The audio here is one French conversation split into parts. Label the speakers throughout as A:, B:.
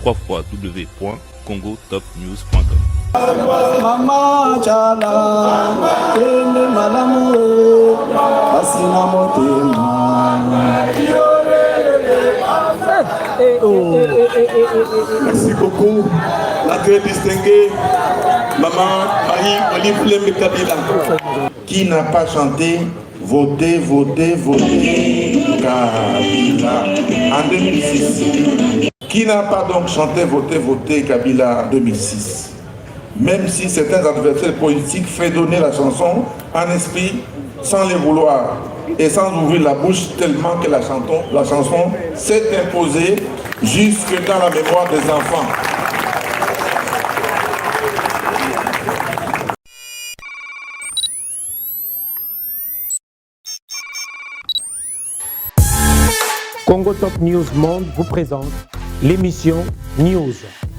A: www.congotopnews.com.
B: Mama chala kende malamu asina motema.
C: Merci beaucoup, la très distinguée Maman Marie-Olive Lembe Kabila. Qui n'a pas chanté Votez, votez, votez Kabila en 2006? Qui n'a pas donc chanté Votez, votez Kabila en 2006? Même si certains adversaires politiques fredonnaient la chanson en esprit sans les vouloir et sans ouvrir la bouche tellement que la chanson s'est imposée jusque dans la mémoire des enfants.
D: Congo Top News Monde vous présente l'émission News,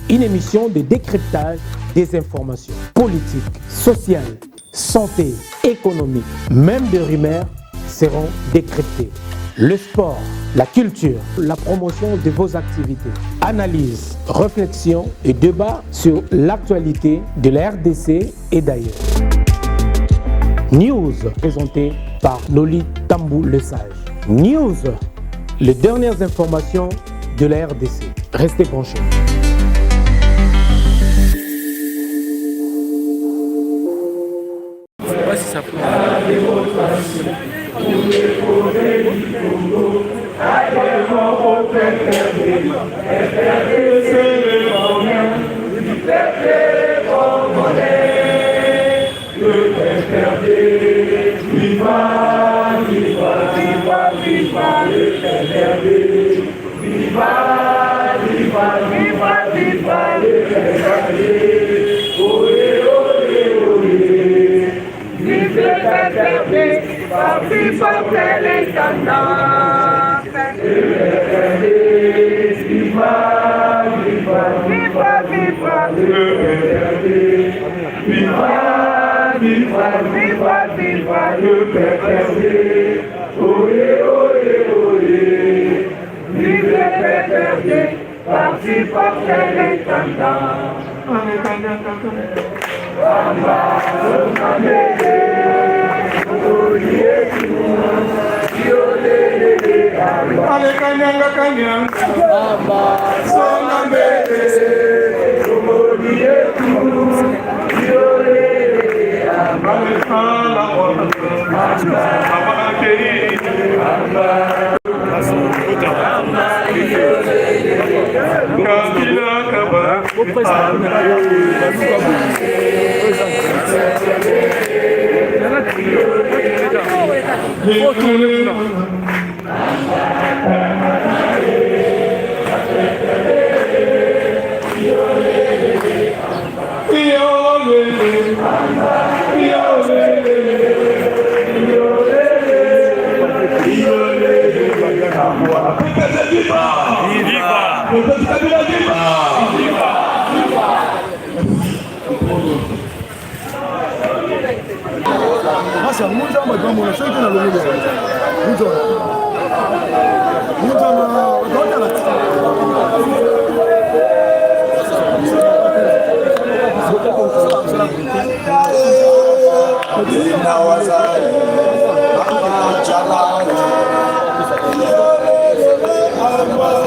D: une émission de décryptage des informations politiques, sociales, santé, économique, même des rumeurs seront décryptées. Le sport, la culture, la promotion de vos activités, analyse, réflexion et débat sur l'actualité de la RDC et d'ailleurs. News, présenté par Loli Tambou Le Sage. News, les dernières informations de la RDC. Restez branchés.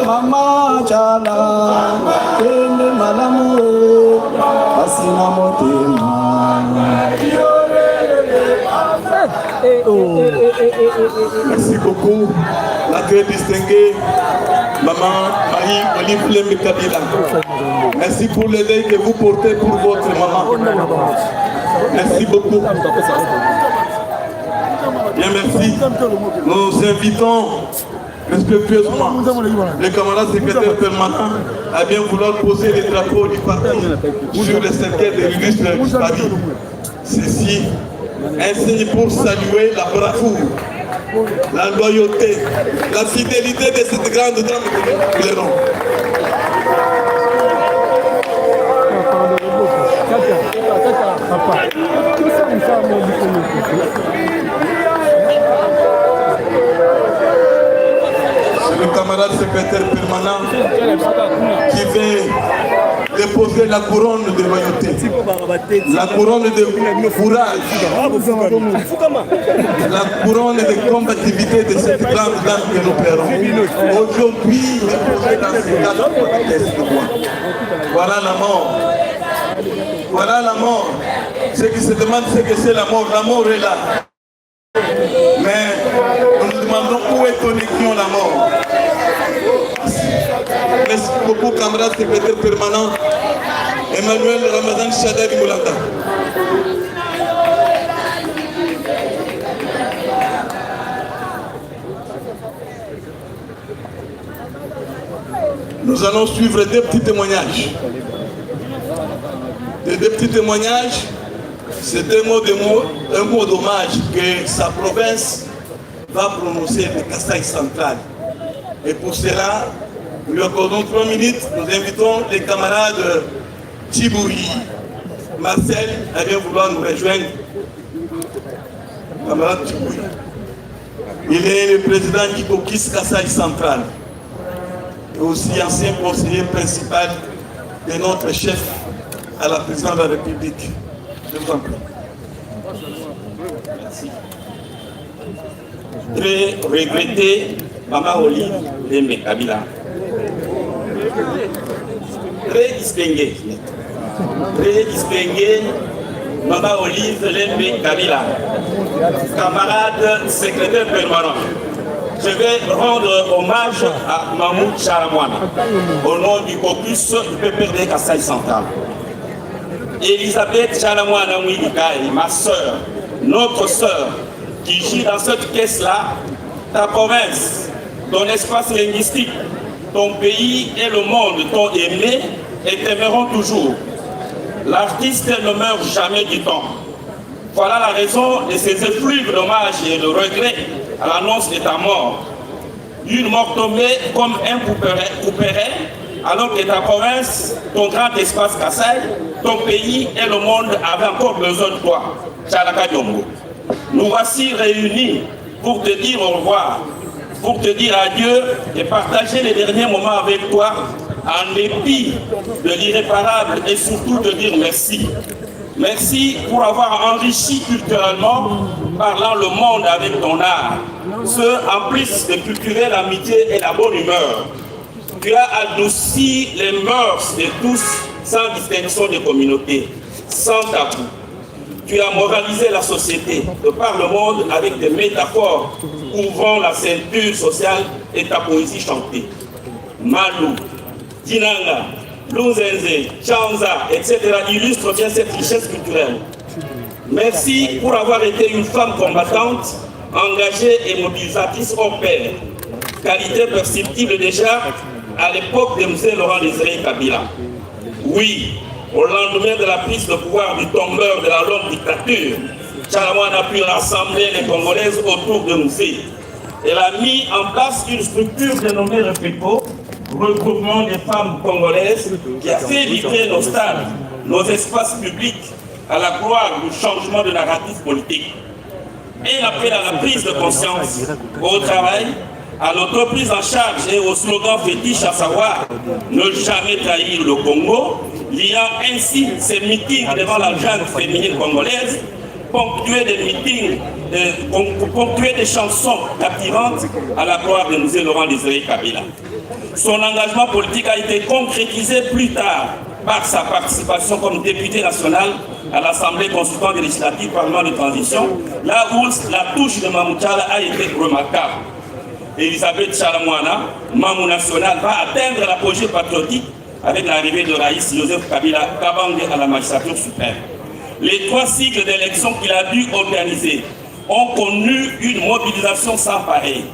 B: Mama chala kende malamu asina motema.
C: Merci beaucoup, la très distinguée Maman Marie-Olive Lembe Kabila. Merci pour le deuil que vous portez pour votre maman. Merci beaucoup. Bien, merci. Nous invitons respectueusement les camarades secrétaires permanents à bien vouloir poser les drapeaux du parti sur le cercueil de l'illustre Paris. Ceci ainsi pour saluer la bravoure, la loyauté, la fidélité de cette grande dame que nous plairons. C'est le camarade secrétaire permanent qui vient déposer la couronne de royauté, la couronne de courage, la couronne de combativité de cette grande dame que nous perdons. Aujourd'hui, déposer dans ce cadre de roi. Voilà la mort. Voilà la mort. Ceux qui se demandent ce que c'est la mort est là. Mais nous nous demandons où est ton équion la mort. Merci beaucoup, camarade secrétaire permanent Emmanuel Ramadan Chadari Moulanda. Nous allons suivre deux petits témoignages. Deux petits témoignages, c'est un mot d'hommage que sa province va prononcer de Kasaï central. Et pour cela, nous lui accordons 3 minutes. Nous invitons les camarades Tchiboui, Marcel, à bien vouloir nous rejoindre. Camarade Tchiboui. Il est le président du Kokis Kasaï central. Et aussi ancien conseiller principal de notre chef à la présidence de la République. Je vous en prie. Merci. Très regretté, Maman Olive Lembe Kabila. Très distingué. Très distingué, Maman Olive Lembe Kabila. Camarade secrétaire permanent. Je vais rendre hommage à Mahmoud Chalamouana, au nom du caucus du PPRD Kasaï Central. Elisabeth Chalamouana Mouidikai, ma soeur, notre soeur, qui gît dans cette caisse-là, ta province, ton espace linguistique, ton pays et le monde t'ont aimé et t'aimeront toujours. L'artiste ne meurt jamais du temps. Voilà la raison de ces effluves d'hommage et de regret à l'annonce de ta mort. Une mort tombée comme un couperet, alors que ta province, ton grand espace Kasaï, ton pays et le monde avaient encore besoin de toi. Tchalaka Diongo. Nous voici réunis pour te dire au revoir, pour te dire adieu et partager les derniers moments avec toi en dépit de l'irréparable et surtout te dire merci. Merci pour avoir enrichi culturellement, parlant le monde avec ton art. Ce, en plus de cultiver l'amitié et la bonne humeur. Tu as adouci les mœurs de tous sans distinction de communauté, sans tabou. Tu as moralisé la société de par le monde avec des métaphores ouvrant la ceinture sociale et ta poésie chantée. Malou, Dinanga, Louzenze, Chanza, etc. illustrent bien cette richesse culturelle. Merci pour avoir été une femme combattante, engagée et mobilisatrice au pair. Qualité perceptible déjà à l'époque de M. Laurent-Désiré Kabila. Oui, au lendemain de la prise de pouvoir du tombeur de la longue dictature, Chalamouana a pu rassembler les Congolaises autour de Moussé. Elle a mis en place une structure dénommée REFECO, regroupement des femmes congolaises, qui a fait vibrer nos stades, nos espaces publics, à la gloire du changement de narratif politique. Elle appelle à la prise de conscience, au travail, à l'auto-prise en charge et au slogan fétiche, à savoir ne jamais trahir le Congo, liant ainsi ces meetings devant la junte féminine congolaise, ponctuer des meetings, ponctuer des chansons captivantes à la gloire de M. Laurent-Désiré Kabila. Son engagement politique a été concrétisé plus tard par sa participation comme député national à l'Assemblée consultante législative Parlement de transition, là où la touche de Mamou Tchala a été remarquable. Elisabeth Chalamouana, Mamou national, va atteindre l'apogée patriotique avec l'arrivée de Raïs Joseph Kabila Kabange à la magistrature suprême. Les 3 cycles d'élections qu'il a dû organiser ont connu une mobilisation sans pareil,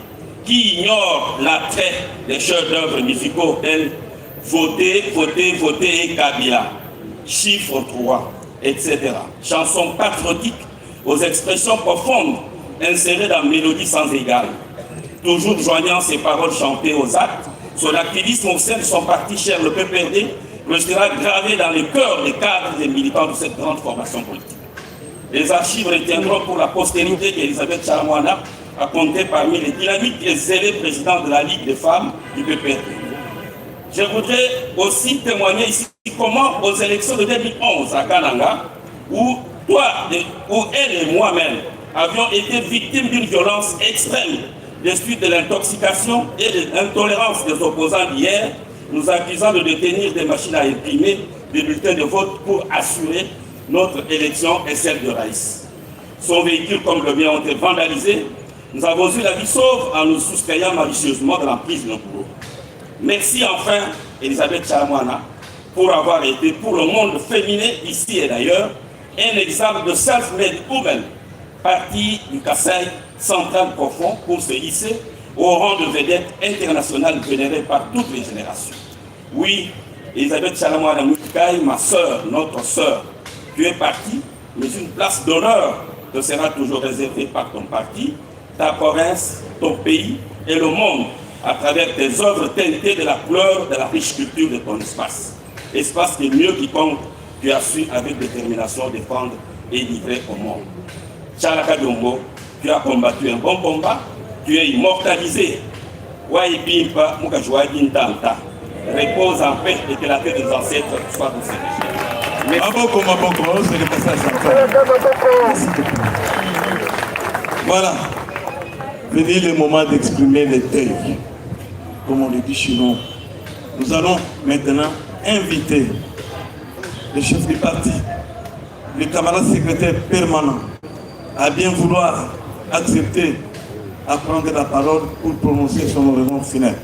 C: qui ignore l'attrait des chefs-d'œuvre musicaux tels Voter, voter, voter et Kabila, chiffre 3, etc. Chansons patriotiques aux expressions profondes insérées dans mélodies sans égale. Toujours joignant ses paroles chantées aux actes, son activisme au sein de son parti cher, le PPRD, restera gravé dans les cœurs des cadres et militants de cette grande formation politique. Les archives retiendront pour la postérité qu'Elisabeth Chalamouana a compté parmi les dynamiques et zélés présidents de la Ligue des femmes du PPRD.
E: Je voudrais aussi témoigner ici comment aux élections de 2011 à Kananga, où toi, où elle et moi-même avions été victimes d'une violence extrême des suites de l'intoxication et de l'intolérance des opposants d'hier, nous accusant de détenir des machines à imprimer des bulletins de vote pour assurer notre élection et celle de Raïs. Son véhicule comme le mien ont été vandalisés. Nous avons eu la vie sauve en nous soustrayant malicieusement de l'emprise de nos bourreaux. Merci enfin, Elisabeth Chalamwana, pour avoir été pour le monde féminin ici et d'ailleurs un exemple de self-made woman, partie du Kassai central profond pour se hisser au rang de vedette internationale vénérée par toutes les générations. Oui, Elisabeth Chalamwana Moutikai, ma sœur, notre sœur, tu es partie, mais une place d'honneur te sera toujours réservée par ton parti, ta province, ton pays et le monde à travers tes œuvres teintées de la couleur de la riche culture de ton espace. Espace que mieux quiconque tu as su avec détermination défendre et livrer au monde. Tchalaka Dombo, tu as combattu un bon combat, tu es immortalisé. Waïbimpa Mukajouaï Tanta. Repose en paix et que la paix des ancêtres soit douce.
C: C'est le message voilà. Venez le moment d'exprimer les deuils, comme on le dit chez nous. Nous allons maintenant inviter le chef du parti, le camarade secrétaire permanent, à bien vouloir accepter à prendre la parole pour prononcer son oraison finale.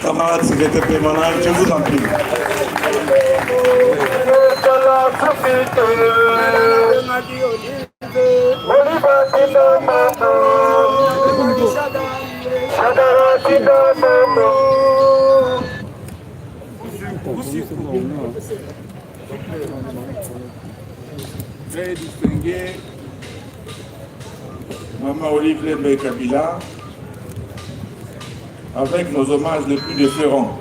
C: Camarade secrétaire permanent, je vous en prie. Très distingué, Maman Olive Lembe Kabila, avec nos hommages les plus différents.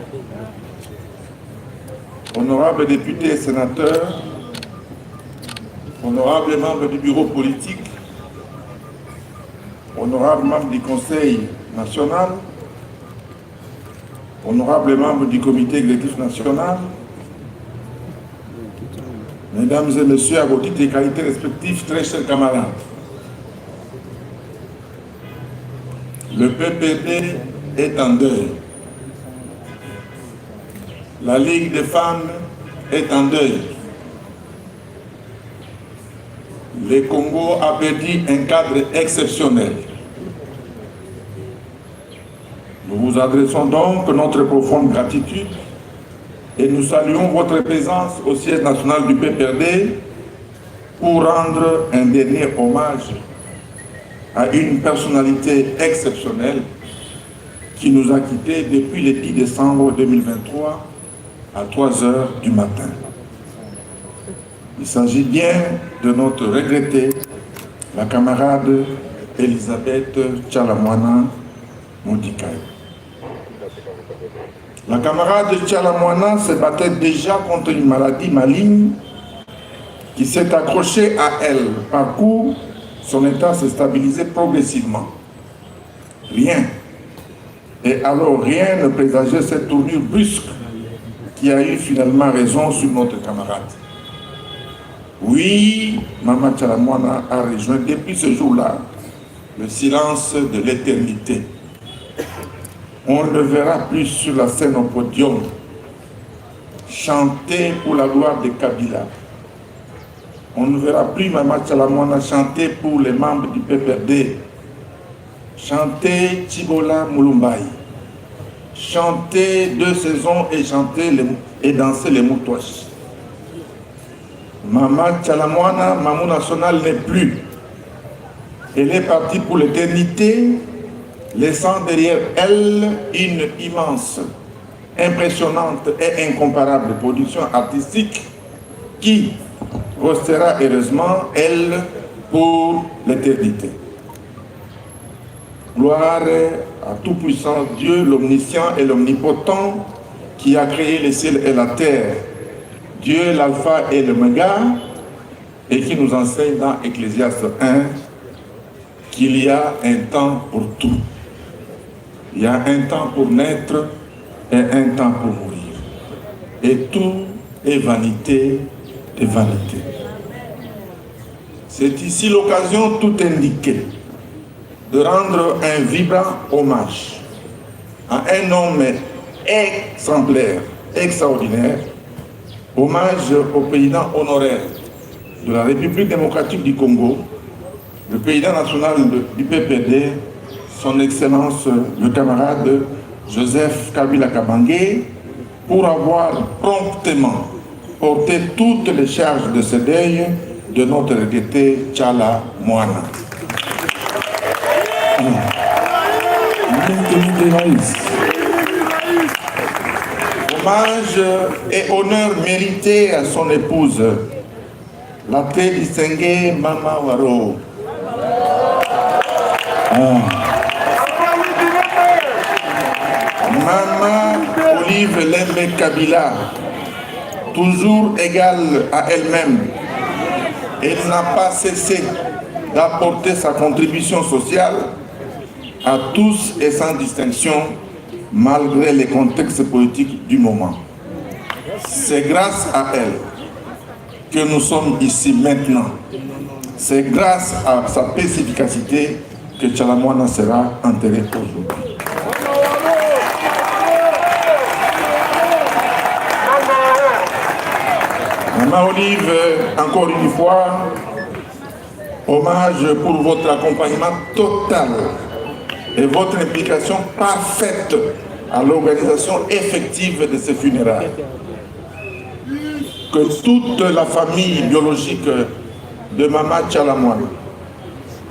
C: Honorables députés et sénateurs, honorables membres du bureau politique, honorables membres du Conseil national, honorables membres du comité exécutif national, mesdames et messieurs, à vos titres et qualités respectifs, très chers camarades, le PPD est en deuil. La Ligue des femmes est en deuil. Le Congo a perdu un cadre exceptionnel. Nous vous adressons donc notre profonde gratitude et nous saluons votre présence au siège national du PPRD pour rendre un dernier hommage à une personnalité exceptionnelle qui nous a quittés depuis le 10 décembre 2023 à 3 heures du matin. Il s'agit bien de notre regrettée, la camarade Elisabeth Chalamwana Moutikai. La camarade Chalamwana se battait déjà contre une maladie maligne qui s'est accrochée à elle. Par coup, son état s'est stabilisé progressivement. Rien. Et alors rien ne présageait cette tournure brusque qui a eu finalement raison sur notre camarade. Oui, Maman Chalamwana a rejoint depuis ce jour-là le silence de l'éternité. On ne verra plus sur la scène au podium chanter pour la gloire de Kabila. On ne verra plus Maman Chalamwana chanter pour les membres du PPRD, chanter Chibola Moulumbaï, chanter 2 saisons et chanter et danser les moutouaches. Maman Chalamwana, Maman nationale n'est plus. Elle est partie pour l'éternité, laissant derrière elle une immense, impressionnante et incomparable production artistique qui restera heureusement, elle, pour l'éternité. Gloire à tout-puissant Dieu, l'omniscient et l'omnipotent, qui a créé le ciel et la terre. Dieu, l'alpha et l'oméga, et qui nous enseigne dans Ecclésiaste 1 qu'il y a un temps pour tout. Il y a un temps pour naître est un temps pour mourir. Et tout est vanité de vanité. C'est ici l'occasion tout indiquée de rendre un vibrant hommage à un homme exemplaire, extraordinaire, hommage au président honoraire de la République démocratique du Congo, le président national du PPD, son Excellence le camarade Joseph Kabila Kabange, pour avoir promptement porté toutes les charges de ce deuil de notre regretté Tchala Moana. Hommage et honneur mérité à son épouse, la très distinguée Mama Waro. Mama Olive Lembe Kabila, toujours égale à elle-même, elle n'a pas cessé d'apporter sa contribution sociale à tous et sans distinction, malgré les contextes politiques du moment. C'est grâce à elle que nous sommes ici maintenant. C'est grâce à sa perspicacité que Tchala Moana sera enterré aujourd'hui. Maman Olive, encore une fois, hommage pour votre accompagnement total et votre implication parfaite à l'organisation effective de ces funérailles. Que toute la famille biologique de Maman Tchala Moana,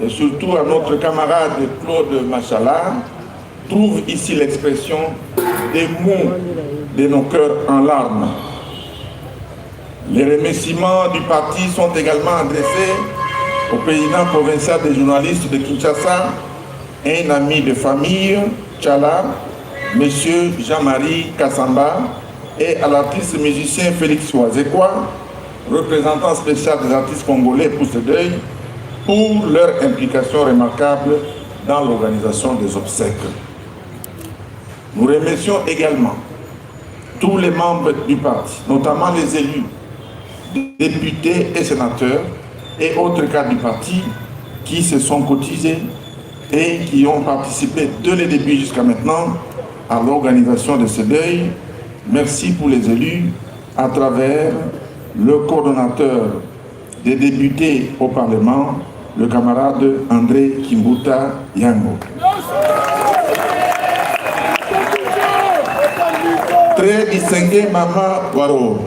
C: et surtout à notre camarade Claude Machala, trouve ici l'expression des mots de nos cœurs en larmes. Les remerciements du parti sont également adressés au président provincial des journalistes de Kinshasa, un ami de famille, Tchala, M. Jean-Marie Kassamba, et à l'artiste musicien Félix Ouazekwa, représentant spécial des artistes congolais pour ce deuil, pour leur implication remarquable dans l'organisation des obsèques. Nous remercions également tous les membres du parti, notamment les élus, députés et sénateurs et autres cadres du parti qui se sont cotisés et qui ont participé dès le début jusqu'à maintenant à l'organisation de ce deuil. Merci pour les élus à travers le coordonnateur des députés au Parlement, le camarade André Kimbuta Yango. Très distingué Mama Waro,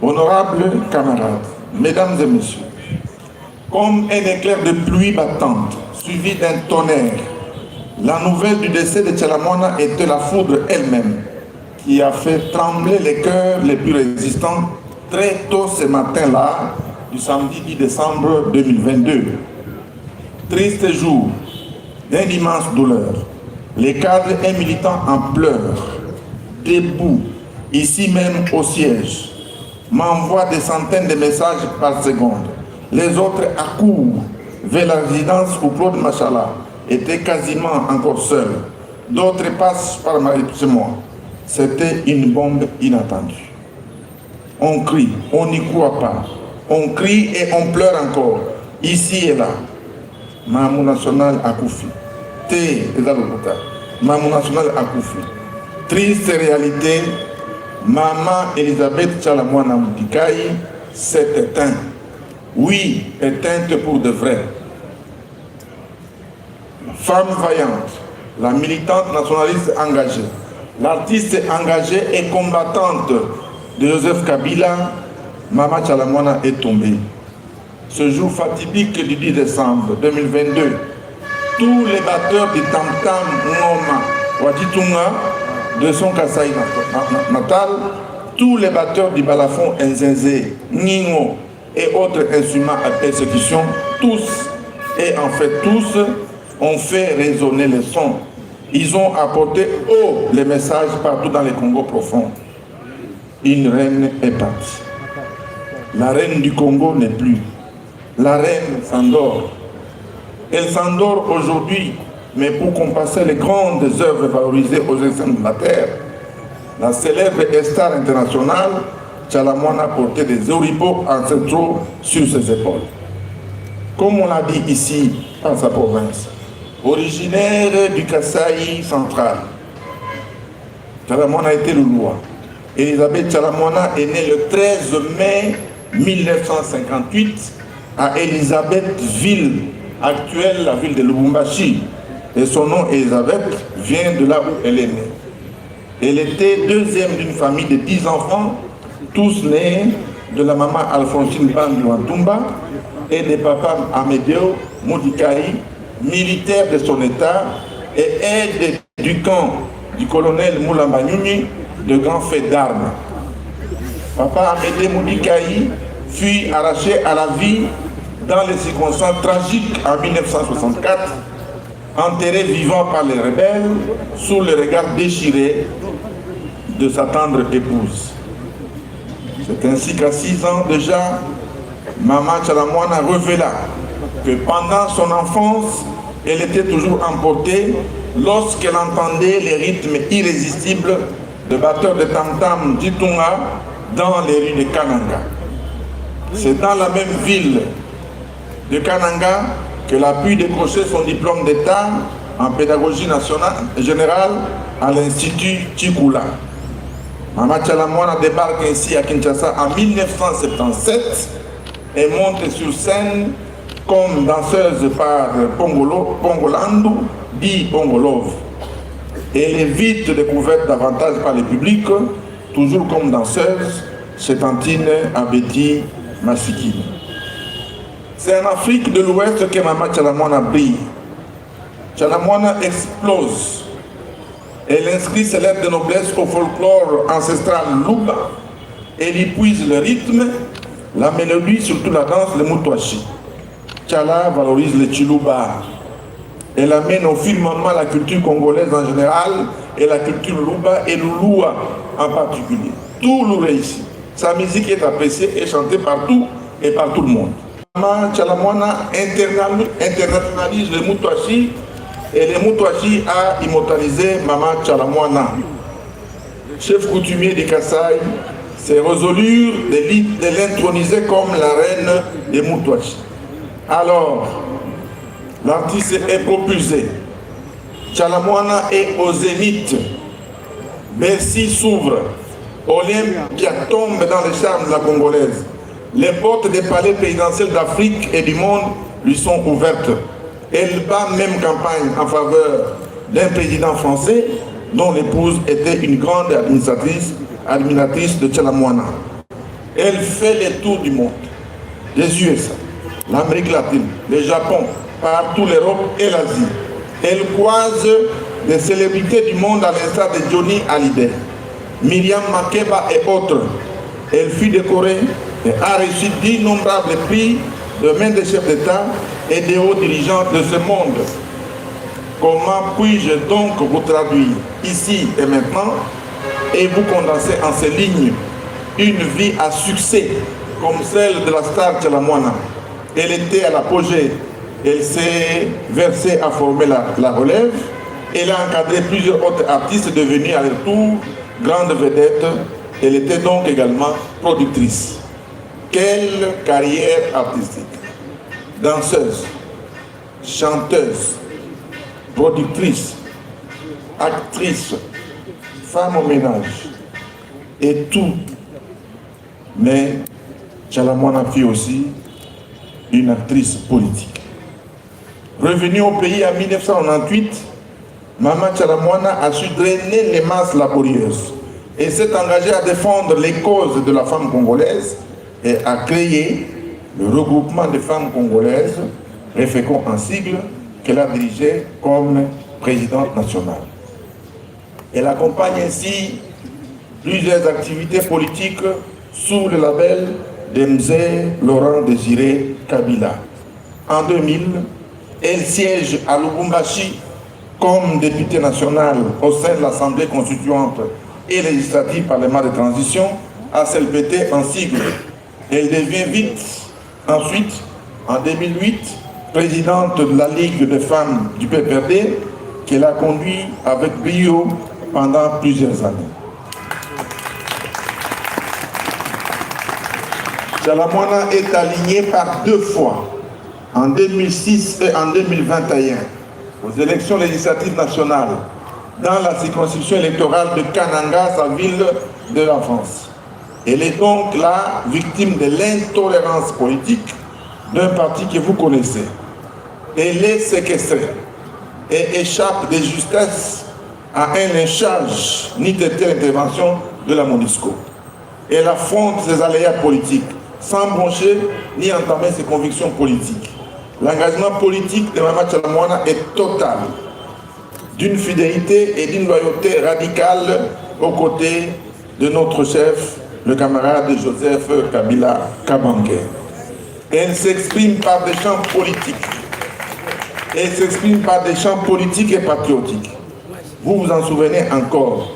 C: honorables camarades, mesdames et messieurs, comme un éclair de pluie battante, suivi d'un tonnerre, la nouvelle du décès de Tchala Moana était la foudre elle-même, qui a fait trembler les cœurs les plus résistants très tôt ce matin-là, du samedi 10 décembre 2022. Triste jour, d'une immense douleur. Les cadres et militants en pleurs, debout, ici même au siège, m'envoient des centaines de messages par seconde. Les autres accourent vers la résidence où Claude Machala était quasiment encore seul. D'autres passent par chez moi. C'était une bombe inattendue. On crie, on n'y croit pas. On crie et on pleure encore, ici et là. Mamou national a Koufi. Mamou national a Koufi. Triste réalité, Maman Elisabeth Tchala Moana Moudikai s'est éteinte. Oui, éteinte pour de vrai. Femme vaillante, la militante nationaliste engagée, l'artiste engagée et combattante de Joseph Kabila, Maman Tchala Moana est tombée. Ce jour fatidique du 10 décembre 2022, tous les batteurs du tam-tam Ngoma Waditunga de son Kasaï natal, tous les batteurs du balafon Nzenze, Ningo et autres instruments à persécution, tous, et en fait tous, ont fait résonner les sons. Ils ont apporté haut les messages partout dans les Congo profonds. Une reine est partie. La reine du Congo n'est plus. La reine s'endort. Elle s'endort aujourd'hui, mais pour compenser les grandes œuvres valorisées aux extrêmes de la terre, la célèbre star internationale, Tchalamouana portait des oripeaux ancestraux sur ses épaules. Comme on l'a dit ici, dans sa province, originaire du Kasaï central, Tchalamouana était le roi. Elisabeth Tchalamouana est née le 13 mai 1958 à Elisabethville, actuelle la ville de Lubumbashi. Et son nom, Elisabeth, vient de là où elle est née. Elle était deuxième d'une famille de 10 enfants, tous nés de la maman Alphonsine Bandu Wantumba et des papas Amédéo Modikai, militaire de son état et aide du camp du colonel Moulamba Nyumi, de grands faits d'armes. Papa Amédéo Modikai fut arraché à la vie dans les circonstances tragiques en 1964, enterré vivant par les rebelles sous le regard déchiré de sa tendre épouse. C'est ainsi qu'à 6 ans déjà, Maman Tchalamouana révéla que pendant son enfance, elle était toujours emportée lorsqu'elle entendait les rythmes irrésistibles de batteurs de tam-tam d'Itunga dans les rues de Kananga. C'est dans la même ville de Kananga qu'elle a pu décrocher son diplôme d'État en pédagogie nationale générale à l'Institut Tchikoula. Maman Tchalamouana débarque ainsi à Kinshasa en 1977 et monte sur scène comme danseuse par Pongolandu, dit Pongolov. Elle est vite découverte davantage par le public, toujours comme danseuse, chez Tantine Abedi Masikini. C'est en Afrique de l'Ouest que Maman Tchalamouana brille. Tchalamouana explose. Elle inscrit ses lettres de noblesse au folklore ancestral Luba. Elle y puise le rythme, la mélodie, surtout la danse, le Mutwashi. Tchala valorise le Chiluba. Elle amène au firmament la culture congolaise en général et la culture Luba et Lulua en particulier. Tout le réussit. Sa musique est appréciée et chantée partout et par tout le monde. Maman Tchalamouana internationalise le Mutwashi et le Mutwashi a immortalisé Maman Tchalamouana. Chef coutumier de Kasaï, s'est résolu de l'introniser comme la reine des Mutwashi. Alors, l'artiste est propulsé. Tchalamouana est au zénith. Bercy s'ouvre. Olympia tombe dans les charmes de la Congolaise. Les portes des palais présidentiels d'Afrique et du monde lui sont ouvertes. Elle bat même campagne en faveur d'un président français dont l'épouse était une grande admiratrice de Tchalamouana. Elle fait les tours du monde, les USA, l'Amérique latine, le Japon, partout l'Europe et l'Asie. Elle croise des célébrités du monde à l'instar de Johnny Hallyday, Myriam Makeba et autres. Elle fut décorée et a reçu d'innombrables prix de main des chefs d'État et des hauts dirigeants de ce monde. Comment puis-je donc vous traduire ici et maintenant et vous condenser en ces lignes une vie à succès comme celle de la star Tchalamouana? Elle était à l'apogée, elle s'est versée à former la relève, elle a encadré plusieurs autres artistes devenus à leur tour grandes vedettes, elle était donc également productrice. Quelle carrière artistique! Danseuse, chanteuse, productrice, actrice, femme au ménage, et tout. Mais Tchalamouana fut aussi une actrice politique. Revenue au pays en 1998, Maman Tchalamouana a su drainer les masses laborieuses et s'est engagée à défendre les causes de la femme congolaise et a créé le regroupement des femmes congolaises, REFECO en sigle, qu'elle a dirigé comme présidente nationale. Elle accompagne ainsi plusieurs activités politiques sous le label d'Mzé Laurent Désiré Kabila. En 2000, elle siège à Lubumbashi comme députée nationale au sein de l'Assemblée constituante et législative parlement de transition, ACLPT en sigle. Elle devient vite, ensuite, en 2008, présidente de la Ligue des femmes du PPRD, qu'elle a conduit avec brio pendant plusieurs années. Tchalamouana est aligné par 2 fois, en 2006 et en 2021, aux élections législatives nationales, dans la circonscription électorale de Kananga, sa ville de la France. Elle est donc la victime de l'intolérance politique d'un parti que vous connaissez. Elle est séquestrée et échappe de justesse à un lynchage ni de telle intervention de la MONUSCO. Elle affronte ses aléas politiques sans broncher ni entamer ses convictions politiques. L'engagement politique de Mama Tchalamouana est total, d'une fidélité et d'une loyauté radicale aux côtés de notre chef, le camarade Joseph Kabila Kabange. Elle s'exprime par des chants politiques. Elle s'exprime par des chants politiques et patriotiques. Vous vous en souvenez encore.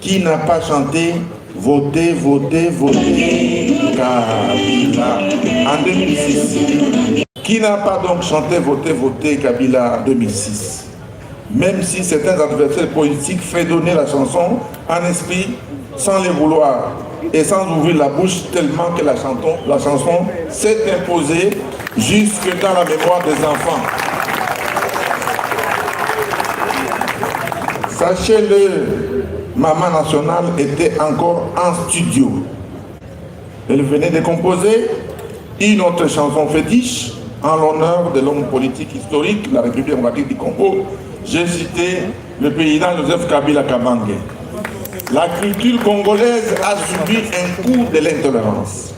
C: Qui n'a pas chanté « Votez, votez, votez Kabila » en 2006? Qui n'a pas donc chanté « Votez, votez Kabila » en 2006? Même si certains adversaires politiques fredonnaient la chanson en esprit, sans les vouloir et sans ouvrir la bouche, tellement que la chanson s'est imposée jusque dans la mémoire des enfants. Sachez-le, Maman Nationale était encore en studio. Elle venait de composer une autre chanson fétiche en l'honneur de l'homme politique historique de la République démocratique du Congo. J'ai cité le président Joseph Kabila Kabange. La culture congolaise a subi un coup de l'intolérance,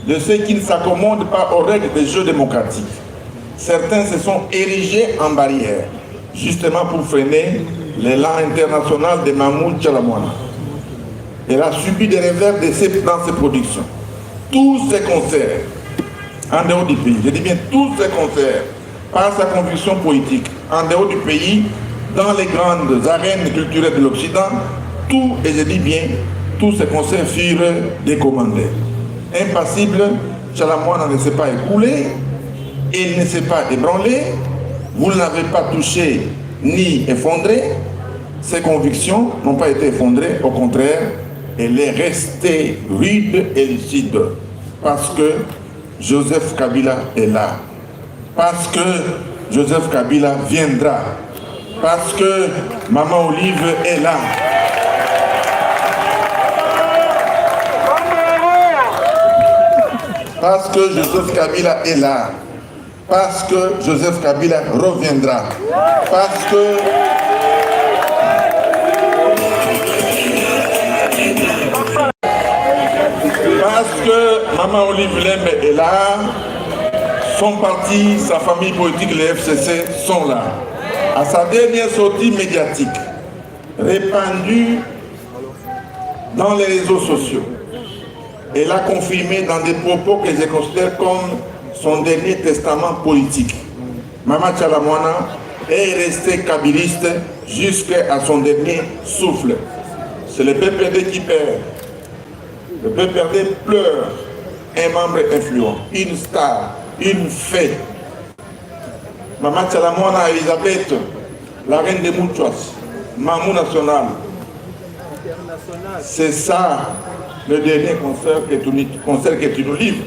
C: de ceux qui ne s'accommodent pas aux règles des jeux démocratiques. Certains se sont érigés en barrière, justement pour freiner l'élan international de Mahmoud Tchalamouana. Elle a subi des revers dans ses productions. Tous ses concerts, en dehors du pays, je dis bien tous ses concerts, par sa conviction politique, en dehors du pays, dans les grandes arènes culturelles de l'Occident, tout, et je dis bien, tous ces concerts furent décommandés. Impassible, Tchalamouana ne s'est pas écoulé, il ne s'est pas ébranlé, vous ne l'avez pas touché ni effondré, ses convictions n'ont pas été effondrées, au contraire, elle est restée rude et lucide, parce que Joseph Kabila est là, parce que Joseph Kabila viendra, parce que Maman Olive est là. Parce que Joseph Kabila est là. Parce que Joseph Kabila reviendra. Parce que Maman Olive Lembe est là. Son parti, sa famille politique, les FCC sont là. À sa dernière sortie médiatique, répandue dans les réseaux sociaux, elle a confirmé dans des propos que je considère comme son dernier testament politique. Mama Tchalamouana est restée kabiliste jusqu'à son dernier souffle. C'est le PPRD qui perd. Le PPRD pleure un membre influent, une star, une fée. Mama Tchalamouana Elisabeth, la reine des Mouchouas, Mamou national. C'est ça le dernier concert que tu nous livres.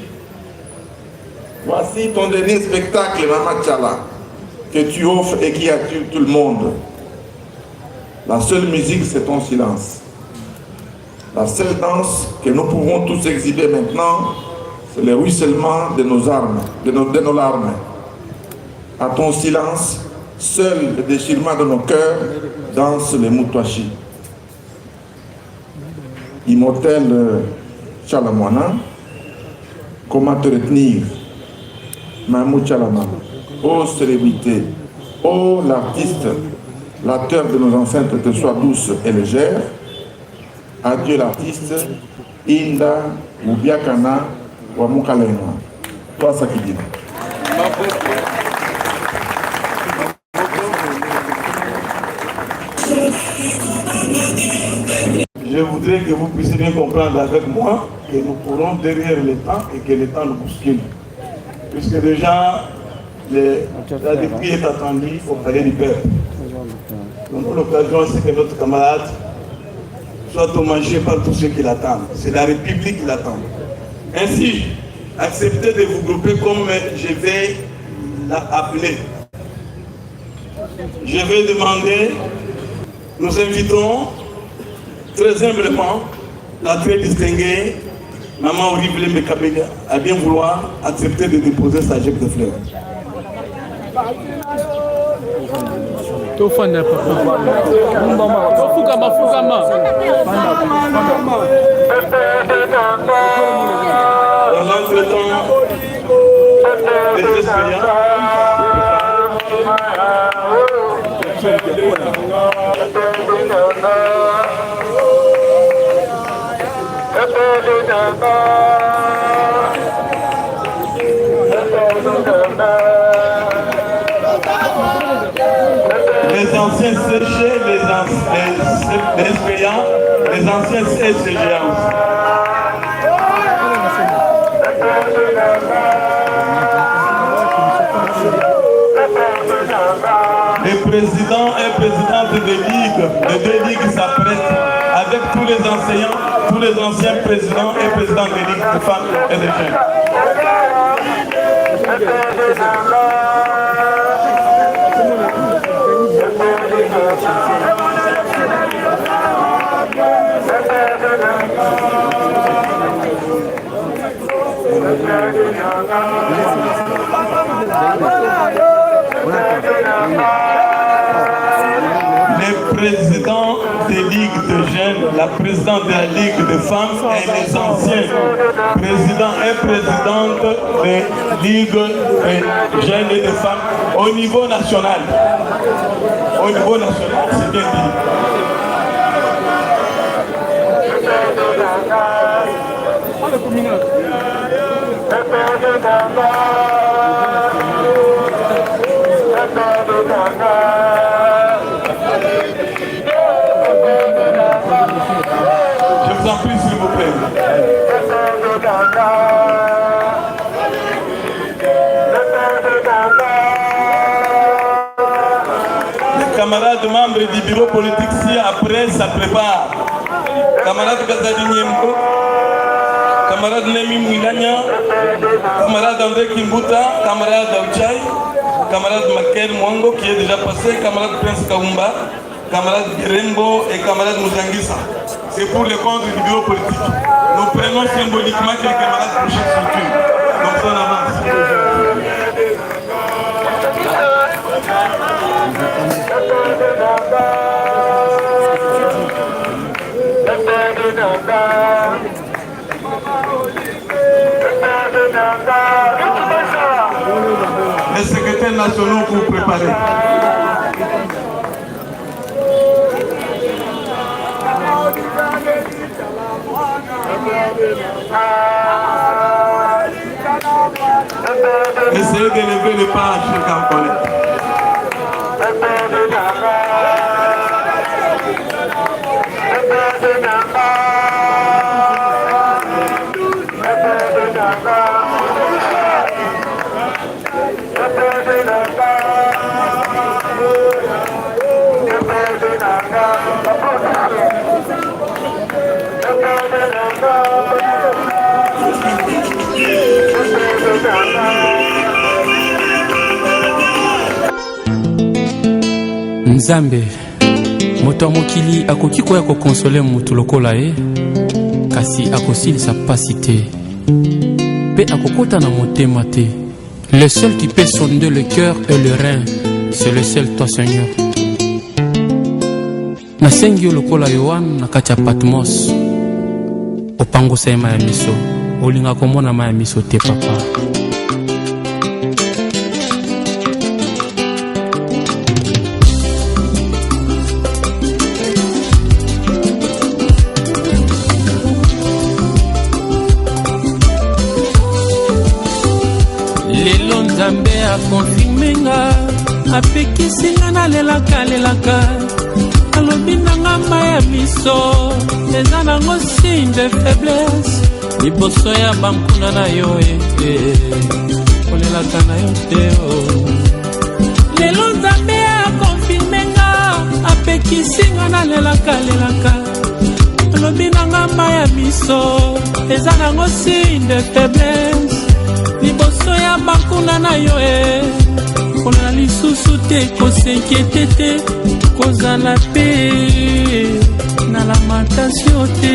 C: Voici ton dernier spectacle, Mama Tchala, que tu offres et qui attire tout le monde. La seule musique, c'est ton silence. La seule danse que nous pouvons tous exhiber maintenant, c'est le ruissellement de nos armes, de nos larmes. À ton silence, seul le déchirement de nos cœurs danse les Moutouachi. Immortel Tchalamouana, comment te retenir? Mamou Tchalamouana, ô célébrité, ô l'artiste, la terre de nos ancêtres te soit douce et légère. Adieu l'artiste, Inda Moubiakana Wamoukalena. Toi Sakidina.
F: Je voudrais que vous puissiez bien comprendre avec moi que nous courons derrière le temps et que le temps nous bouscule. Puisque déjà, la dépouille est attendue au palais du Père. Donc l'occasion, c'est que notre camarade soit hommagé par tous ceux qui l'attendent. C'est la République qui l'attend. Ainsi, acceptez de vous grouper comme je vais l'appeler. Je vais demander, nous invitons très humblement la très distinguée Maman Horrible Mekabega à bien vouloir accepter de déposer sa jupe de fleurs. Dans l'entretemps des expériences, les anciens séchés, les expérients, les anciens séchéants. Les présidents et présidentes de deux ligues s'apprêtent avec tous les enseignants, tous les anciens présidents et présidents des ligues de femmes et de jeunes. Les présidents des ligues de jeunes, la présidente de la ligue de femmes et les anciens présidents et présidentes des ligues de jeunes et de femmes au niveau national. Au niveau national, c'est bien dit. Je vous en prie, s'il vous plaît. Les camarades membres du bureau politique, si après ça prépare. Camarade Gazadi Niemko, camarade Nemi Mouilania, camarade André Kimbuta, camarade Aouchai, camarade Makel Mwango qui est déjà passé, camarade Prince Kaumba, camarade Gerembo et camarade Moutangisa. C'est pour le compte du bureau politique. Nous prenons symboliquement que les camarades pour chaque structure. Donc ça on avance. Les secrétaires nationaux pour préparer. Essayez d'élever le pas chez Camcolette.
G: Nzambe moto mokili akoki koya ko consoler mutu lokola ye kasi akosilisa pasi te pe akokota na motema te. Le seul qui peut sonder le cœur et le rein, c'est le seul toi Seigneur. Nasengi lokola Yohan na kati ya Patmos opangosa ye maya miso olinga komona maya miso te papa. Lelo Nzambe a confirmé nga apekisi nga nalelaka alobi nanga maya miso eza nango signe de faiblesse liboso ya bankuna na yo kolelaka na yo te lelo Nzambe a confirmé nga apekisi nga nalelaka alobi nanga maya miso eza nango signe de faiblesse na bankuna na yo kolela lisusu te kosenkete te kozala pe na lamentation te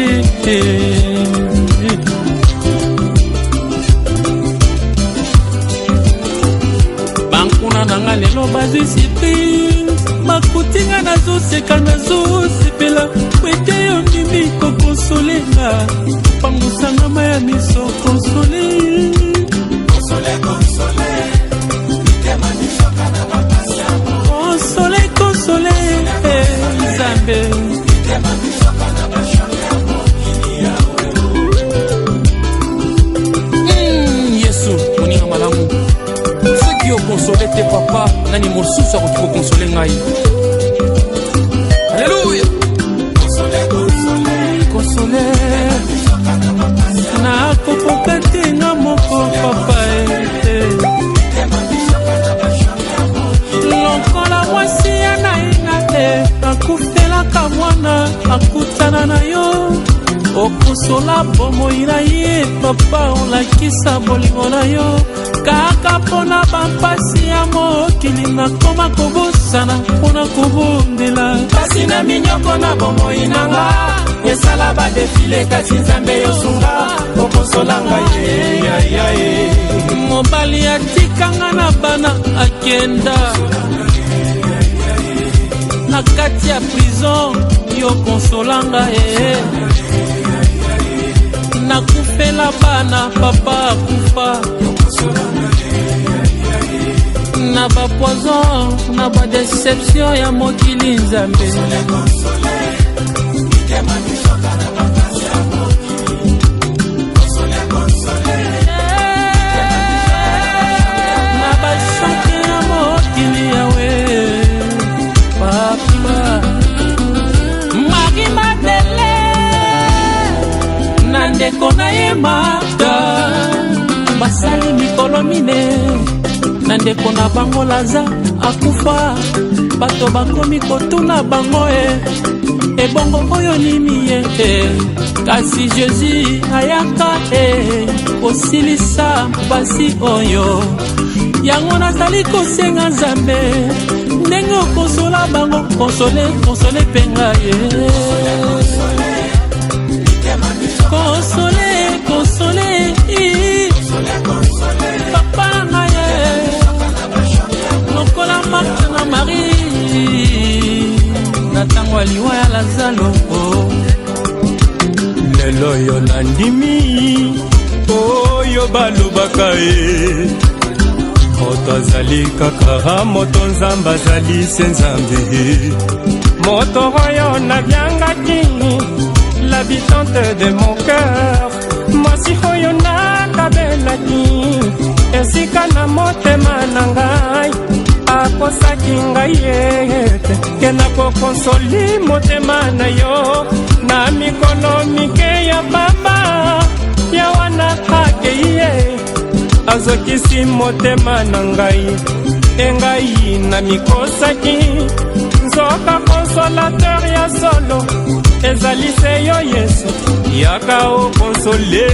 G: bankuna nanga lelo bazwi surprise makutinga nazoseka nazosepela kwete yo ndimi kokonsolenga pangusanga maya miso konsole konsole Nzambe Yesu moninga malamu soki okonsole te papa nani mosusu akoki kokonsole ngai. Alléluia. Konsole nakokoka te nga moko papa lokola mwasi ya nainga akufelaka mwana akutana na yo okosola bomoi na ye papa olakisa bolingo na yo kaka mpona bampasi ya mokili nakoma kobosana mpona kobondela kasi na minyoko na bomoi nanga esala badefile kasi Nzambe yosunga okosolanga ye mobali atikanga na bana akenda na kati ya prison yo konsolanga nakufela bana papa akufa na bapoison na badeception ya mokili Nzambe na bashante ya mokili yawe papa Marie Madele na ndeko na ye Marta basali mikolo mine na ndeko na bango Laza akufa bato bakomi kotuna bango ebongo oyo nini ye kasi Jésus ayaka osilisa basi oyo yango nazali kosenga Nzambe ndenge okonsola bango konsole penga ye konsole papa na ye lokola Marthe na Marie na tango aliwa ya Lazaro lelo yo nandimi oyo balobaka moto azali kaka moto Nzambe azali se Nzambe moto oyo nabyangaki l'habitante de mon cœur mwasi oyo nakabelaki esika na motema na ngai akosaki ngai ete ke nakokonsoli motema na yo na mikolo mike ya baba ya wana akei ye azokisi motema na ngai engai na mikosaki nzoka consolateur ya solo ezali se yo Yesu yaka okonsole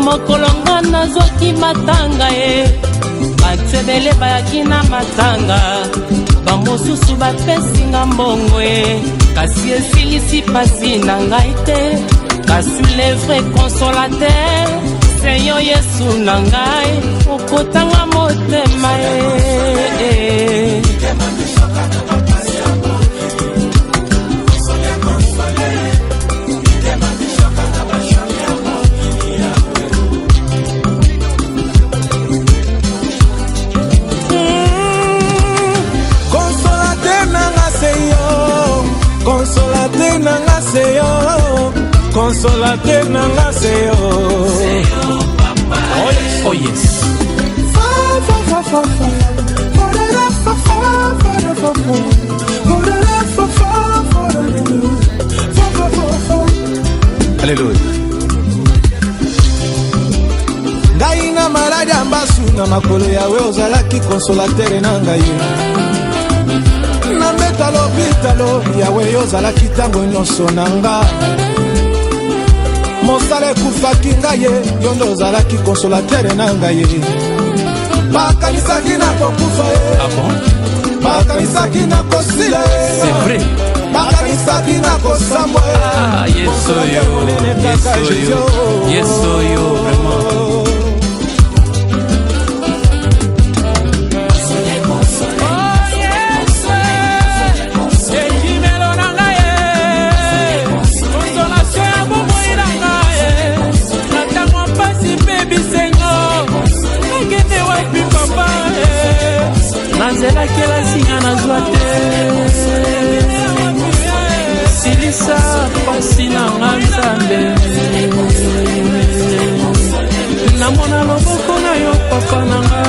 G: mokolonga nazwaki matanga batsebele bayaki na matanga bamosusu bapesinga mbongo kasi esilisi pasi na ngai te kasi le vrai consolateur se yo Yesu na ngai okotanga motema
B: consolateur nanga seyo consolateur nanga seyo
G: papa oh yes
B: Alléluia. Ngai na maladi ambasu na makolo yawe ozalaki consolateur na ngai na metalo bitalo yawe ozalaki tango nyonso na nga mosala ekufaki ngai ye yo nde ozalaki consolatere na ngai ye bakanisaki na kokufa ye bakanisaki na kosila ye bakanisaki na kosambwa ye
G: yesoyo vraiment.
H: Nanzelaki lasinga nazwa te silisa pasi nanga Nzambe namona loboko na yo papa nanga.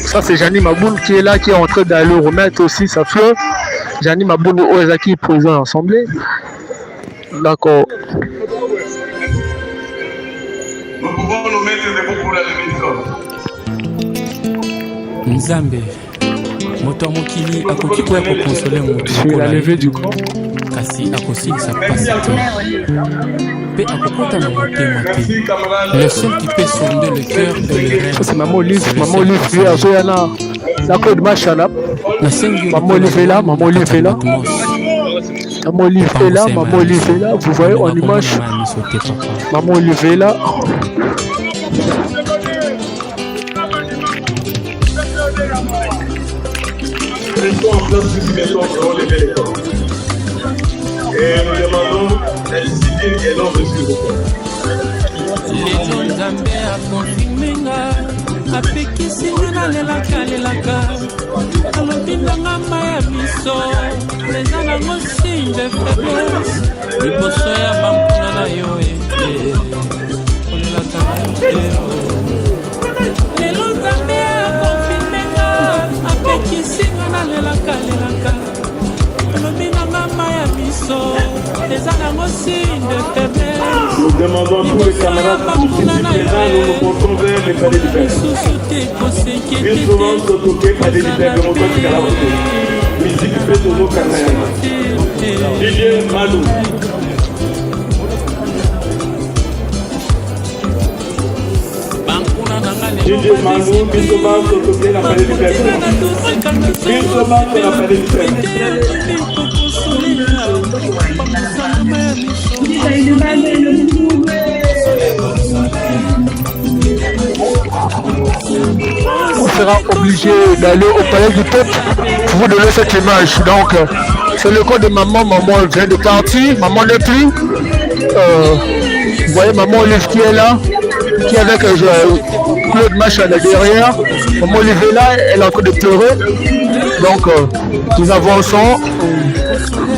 I: Ça c'est Jani Maboul qui est là, qui est en train d'aller remettre aussi sa fleur. Jani Maboul Oezaki présent à l'Assemblée. D'accord.
C: Nous pouvons nous mettre debout pour la levée du corps.
G: Nzambe moto mokili akoki kwa consoler moto
I: sur la levée du corps.
G: Kasi akosilisa pasi pe akokota na motema te. Le seul qui peut sonder le cœur et le rêve.
I: C'est Maman Olive vie à Zoyana. La code Machala. Maman Olive est là, Maman Olive est là. Maman Olive est là, Maman Olive est là. Vous voyez en image. Maman Olive est là.
C: Restons en place jusqu'à maintenant pour lever les corps. Et nous demandons la discipline et l'ordre sur le corps.
H: Lezo Nzambe akonfimenga apekisinga nalelaka alobi nanga maya miso eza nango signe de faiblesse liboso ya bampuna na yo olelaka na yo te. Lelo Nzambe akonfimenga apekisinga nalelaka alobi nanga maya miso eza nango signe de faiblesse.
C: Nous demandons tous les camarades tous ici présents, nous nous portons vers les palais du Père. Bien souvent, s'autoquer palais du Père, comme on dit qu'à la voiture. Musique fait au nom Kanayama. DJ Malou. DJ Malou, bien souvent, s'autoquer la palais du Père. Bien souvent, sur la palais du Père.
I: On sera obligé d'aller au palais du peuple pour vous donner cette image. Donc, c'est le cas de maman. Maman vient de partir. Maman n'est plus. Vous voyez maman Olive qui est là, qui est avec Claude Mach à la derrière. Maman Olive est là, elle est en train de pleurer. Donc, nous avançons.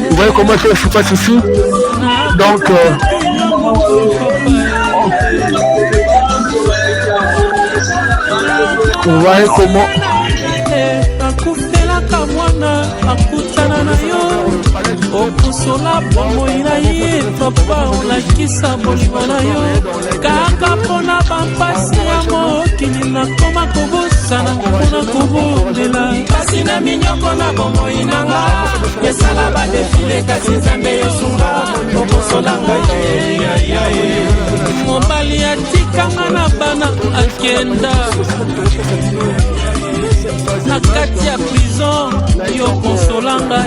I: Vous voyez comment je passe ici. Donc, vous voyez comment
H: akufelaka mwana akutana na yo okosola bomoi na ye papa olakisa bolingo na yo kaka mpona bampasi ya mokili nakoma kobosana mpona kobondela kasi na minyoko na bomoi nanga esala badefile kasi Nzambe yosunga okosola ngai mobali atikanga na bana akenda na kati ya prison yo konsolanga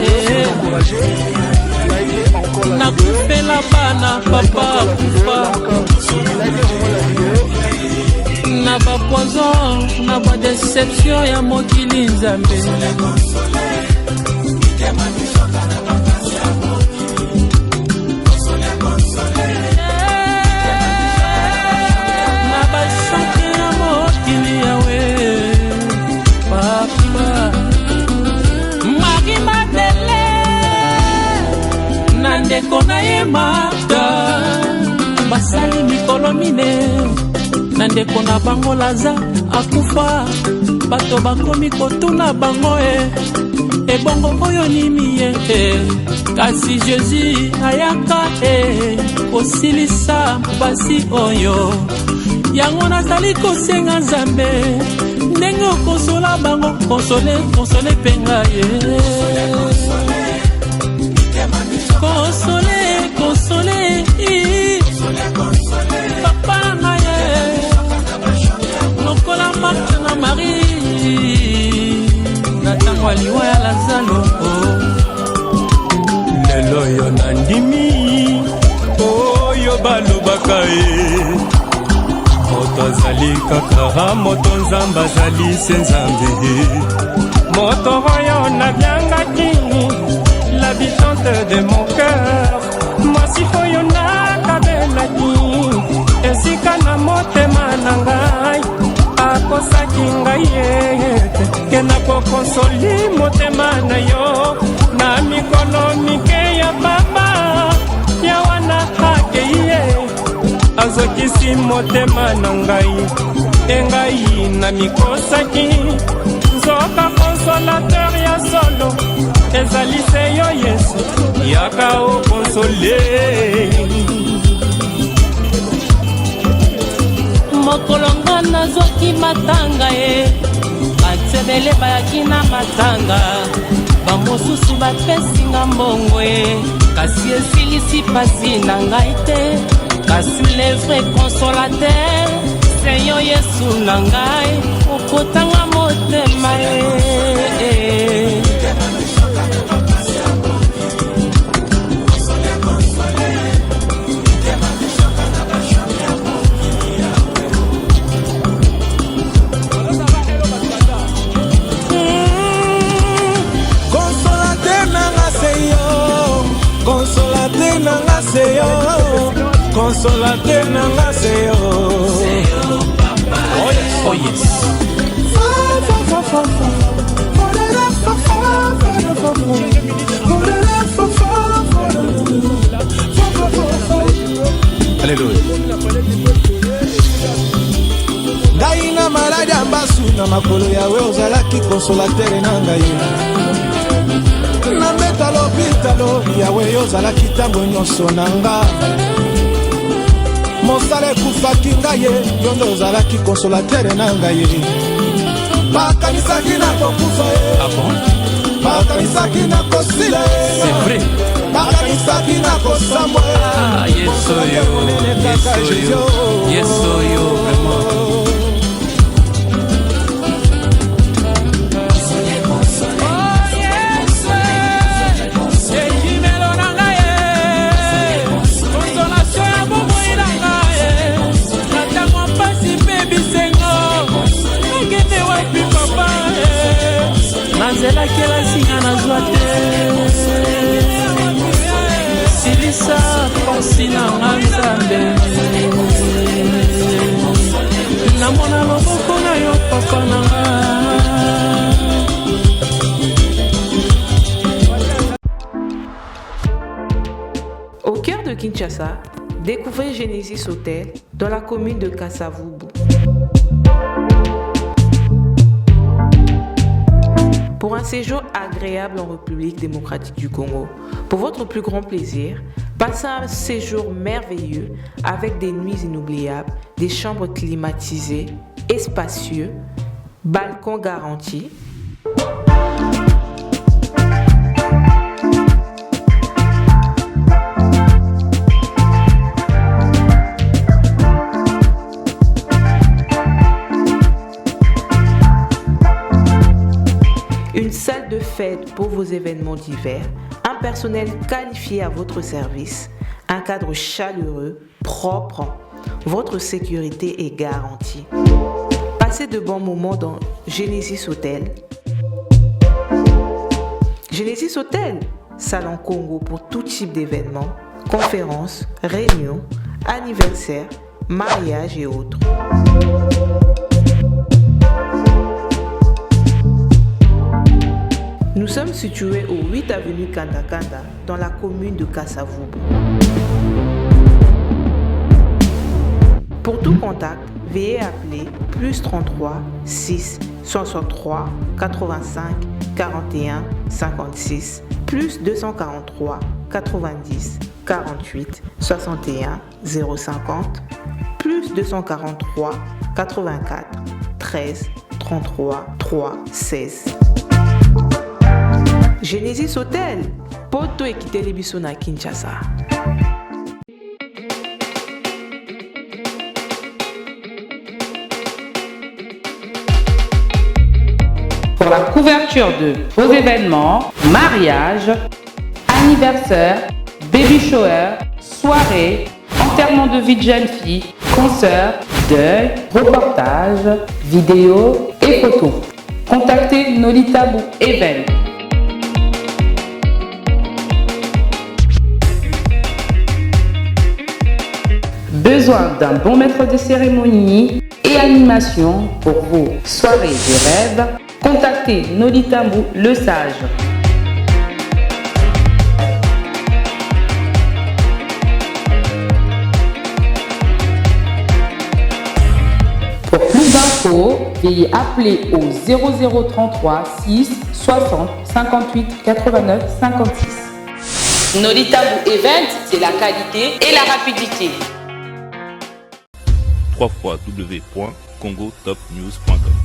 H: nakufela bana papa akufa na bapoison na badeception ya mokili Nzambe ndeko na ye mata basali mikolo mine na ndeko na bango Laza akufa bato bakomi kotuna bango ebongo oyo nini kasi Jésus ayaka kosilisa basi oyo yango nazali kosenga Nzambe ndenge okosola bango konsole penga konsole papa na ye lokola Marthe na Marie na tango aliwa ya Lazaro lelo yo nandimi oyo balobaka moto azali kaka moto Nzambe azali se Nzambe moto oyo nabyangaki l'habitante de mon cœur masifu oyo nakabelaki esika na motema na ngai akosaki ngai ke nakokonsoli motema na yo na mikolo mike ya papa ya wana akei azokisi motema na ngai engai na mikosaki nzoka consolateur ya solo ezali se yo Yesu yaka okonsole mokolonga nazwaki matanga batebele bayaki na matanga bamosusu bapesinga mbongo kasi esilisi pasi na ngai te kasi le vrai consolateur se yo Yesu na ngai okotanga motema
B: Consolateur nanga seyo Consolateur nanga seyo
H: Oh yes
B: Alléluia ngai na maladi ya mbasu na makolo yawe ozalaki consolateur nanga ye na mbeta lopitalo yawe ozalaki ntango nyonso na nga mosala ekufaki ngai ye yo nde ozalaki consolateur na ngai ye bakanisaki na kokufa ye bakanisaki na kosila ye bakanisaki na kosambwa ye
H: yesoyo vraiment nazelaki elasinga nazwa te silisa pasi nanga Nzambe namona loboko na yo papa nanga.
J: Au cœur de Kinshasa, découvrez Genesis Hotel dans la commune de Kasavubu. Pour un séjour agréable en République démocratique du Congo, pour votre plus grand plaisir, passez un séjour merveilleux avec des nuits inoubliables, des chambres climatisées, spacieux, balcons garantis. Une salle de fête pour vos événements divers, un personnel qualifié à votre service, un cadre chaleureux, propre, votre sécurité est garantie. Passez de bons moments dans Genesis Hotel. Genesis Hotel, salon Congo pour tout type d'événements, conférences, réunions, anniversaires, mariages et autres. Nous sommes situés au 8 avenue Kanda-Kanda, dans la commune de Kasavubu. Pour tout contact, veuillez appeler plus 33 6 63 85 41 56 plus 243 90 48 61 050 plus 243 84 13 33 3 16. Genesis Hotel, poto ekiteli biso na Kinshasa.
K: Pour la couverture de vos événements, mariage, anniversaire, baby shower, soirée, enterrement de vie de jeune fille, concert, deuil, reportage, vidéo et photos. Contactez Nolita Bou Event. Besoin d'un bon maître de cérémonie et animation pour vos soirées de rêve? Contactez Nolita Bou Le Sage. Pour plus d'infos, veuillez appeler au 0033 6 60 58 89 56. Nolita Bou Event, c'est la qualité et la rapidité.
A: www.congotopnews.com